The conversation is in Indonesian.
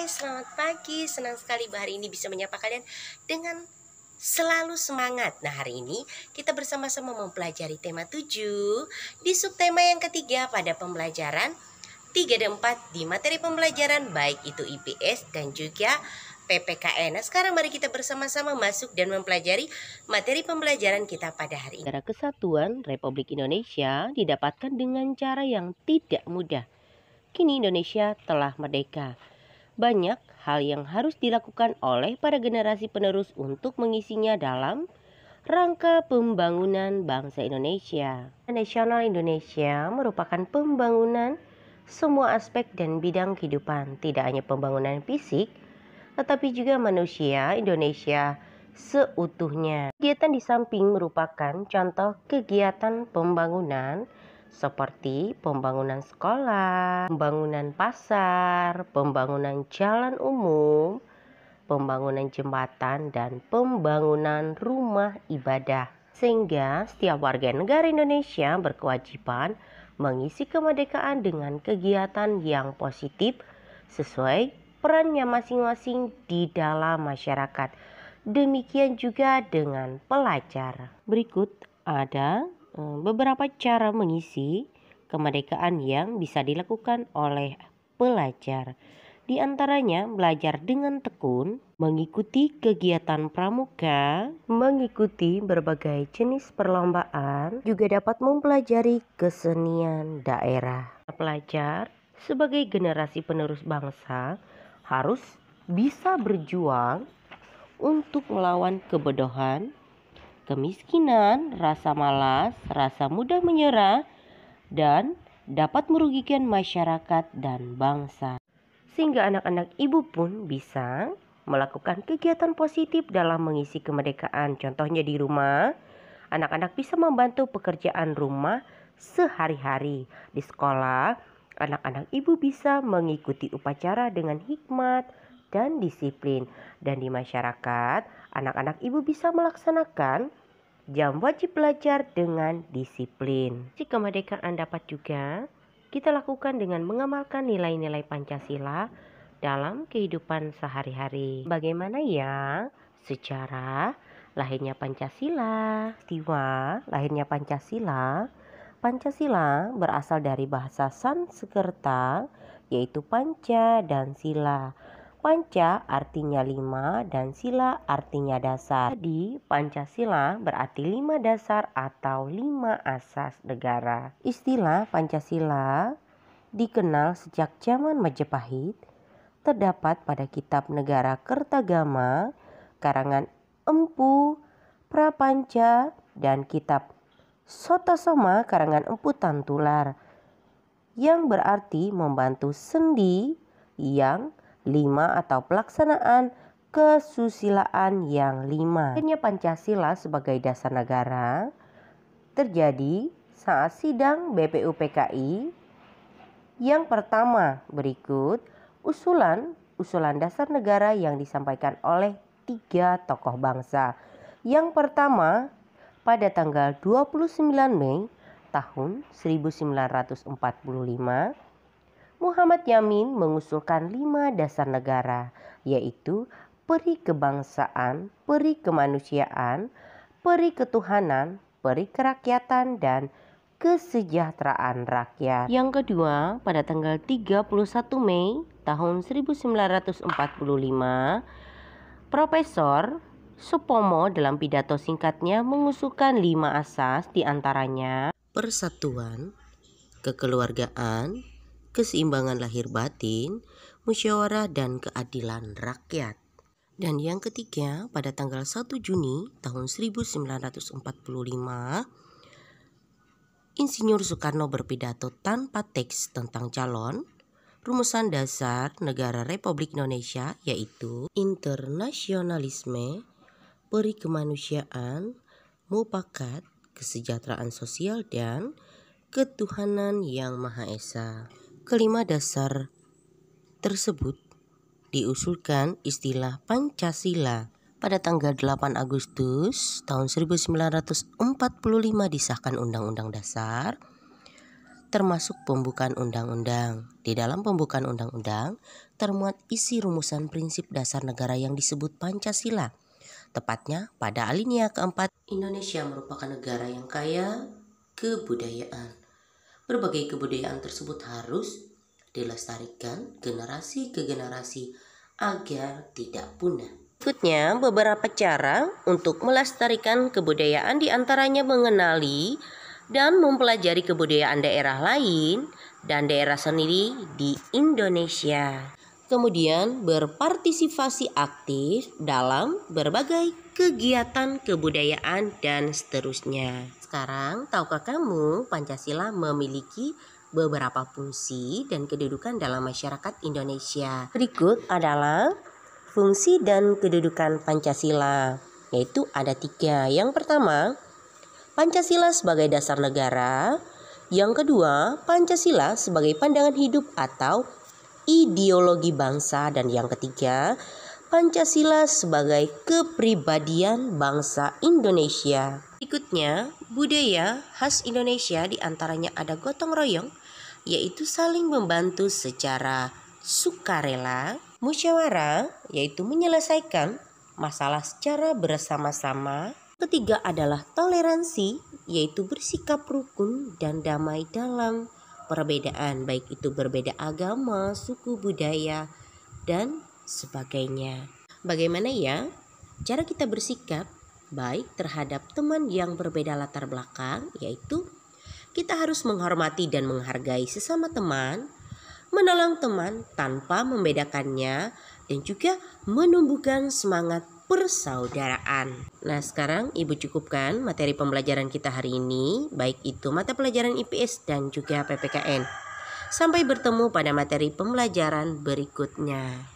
selamat pagi. Senang sekali hari ini bisa menyapa kalian dengan selalu semangat. Nah, hari ini kita bersama-sama mempelajari tema 7 di subtema yang ketiga pada pembelajaran 3 dan 4 di materi pembelajaran baik itu IPS dan juga PPKN. Nah, sekarang mari kita bersama-sama masuk dan mempelajari materi pembelajaran kita pada hari ini. Negara Kesatuan Republik Indonesia didapatkan dengan cara yang tidak mudah. Kini Indonesia telah merdeka. Banyak hal yang harus dilakukan oleh para generasi penerus untuk mengisinya dalam rangka pembangunan bangsa Indonesia. Nasional Indonesia merupakan pembangunan semua aspek dan bidang kehidupan, tidak hanya pembangunan fisik, tetapi juga manusia Indonesia seutuhnya. Kegiatan di samping merupakan contoh kegiatan pembangunan seperti pembangunan sekolah, pembangunan pasar, pembangunan jalan umum, pembangunan jembatan, dan pembangunan rumah ibadah. Sehingga setiap warga negara Indonesia berkewajiban mengisi kemerdekaan dengan kegiatan yang positif sesuai perannya masing-masing di dalam masyarakat. Demikian juga dengan pelajar. Berikut ada beberapa cara mengisi kemerdekaan yang bisa dilakukan oleh pelajar. Di antaranya belajar dengan tekun, mengikuti kegiatan pramuka, mengikuti berbagai jenis perlombaan, juga dapat mempelajari kesenian daerah. Pelajar sebagai generasi penerus bangsa harus bisa berjuang untuk melawan kebodohan, kemiskinan, rasa malas, rasa mudah menyerah, dan dapat merugikan masyarakat dan bangsa. Sehingga anak-anak ibu pun bisa melakukan kegiatan positif dalam mengisi kemerdekaan. Contohnya di rumah, anak-anak bisa membantu pekerjaan rumah sehari-hari. Di sekolah, anak-anak ibu bisa mengikuti upacara dengan hikmat dan disiplin. Dan di masyarakat, anak-anak ibu bisa melaksanakan jam wajib belajar dengan disiplin. Si kemerdekaan dapat juga kita lakukan dengan mengamalkan nilai-nilai Pancasila dalam kehidupan sehari-hari. Bagaimana ya sejarah lahirnya Pancasila? Peristiwa lahirnya Pancasila. Pancasila berasal dari bahasa Sanskerta yaitu panca dan sila. Panca artinya 5 dan sila artinya dasar. Jadi Pancasila berarti 5 dasar atau 5 asas negara. Istilah Pancasila dikenal sejak zaman Majapahit. Terdapat pada kitab Negara Kertagama karangan Empu Prapanca dan kitab Sotasoma karangan Empu Tantular yang berarti membantu sendi yang 5 atau pelaksanaan kesusilaan yang 5. Akhirnya Pancasila sebagai dasar negara terjadi saat sidang BPUPKI yang pertama. Berikut usulan dasar negara yang disampaikan oleh 3 tokoh bangsa. Yang pertama, pada tanggal 29 Mei tahun 1945, Muhammad Yamin mengusulkan 5 dasar negara, yaitu peri kebangsaan, peri kemanusiaan, peri ketuhanan, peri kerakyatan, dan kesejahteraan rakyat. Yang kedua, pada tanggal 31 Mei tahun 1945, Profesor Supomo dalam pidato singkatnya mengusulkan 5 asas, diantaranya persatuan, kekeluargaan, keseimbangan lahir batin, musyawarah, dan keadilan rakyat. Dan yang ketiga, pada tanggal 1 Juni tahun 1945, Insinyur Soekarno berpidato tanpa teks tentang calon rumusan dasar negara Republik Indonesia, yaitu internasionalisme, peri kemanusiaan, mufakat, kesejahteraan sosial, dan ketuhanan yang Maha Esa. Kelima dasar tersebut diusulkan istilah Pancasila. Pada tanggal 8 Agustus tahun 1945 disahkan Undang-Undang Dasar termasuk pembukaan undang-undang. Di dalam pembukaan undang-undang termuat isi rumusan prinsip dasar negara yang disebut Pancasila. Tepatnya pada alinea keempat, Indonesia merupakan negara yang kaya kebudayaan. Berbagai kebudayaan tersebut harus dilestarikan generasi ke generasi agar tidak punah. Berikutnya, beberapa cara untuk melestarikan kebudayaan diantaranya mengenali dan mempelajari kebudayaan daerah lain dan daerah sendiri di Indonesia. Kemudian berpartisipasi aktif dalam berbagai kegiatan kebudayaan dan seterusnya. Sekarang, tahukah kamu Pancasila memiliki beberapa fungsi dan kedudukan dalam masyarakat Indonesia? Berikut adalah fungsi dan kedudukan Pancasila, yaitu ada 3. Yang pertama, Pancasila sebagai dasar negara. Yang kedua, Pancasila sebagai pandangan hidup atau ideologi bangsa. Dan yang ketiga, Pancasila sebagai kepribadian bangsa Indonesia. Berikutnya, budaya khas Indonesia diantaranya ada gotong royong, yaitu saling membantu secara sukarela, musyawarah, yaitu menyelesaikan masalah secara bersama-sama. Ketiga adalah toleransi, yaitu bersikap rukun dan damai dalam perbedaan, baik itu berbeda agama, suku, budaya, dan sebagainya. Bagaimana ya cara kita bersikap baik terhadap teman yang berbeda latar belakang, yaitu kita harus menghormati dan menghargai sesama teman, menolong teman tanpa membedakannya, dan juga menumbuhkan semangat persaudaraan. Nah, sekarang Ibu cukupkan materi pembelajaran kita hari ini, baik itu mata pelajaran IPS dan juga PPKN. Sampai bertemu pada materi pembelajaran berikutnya.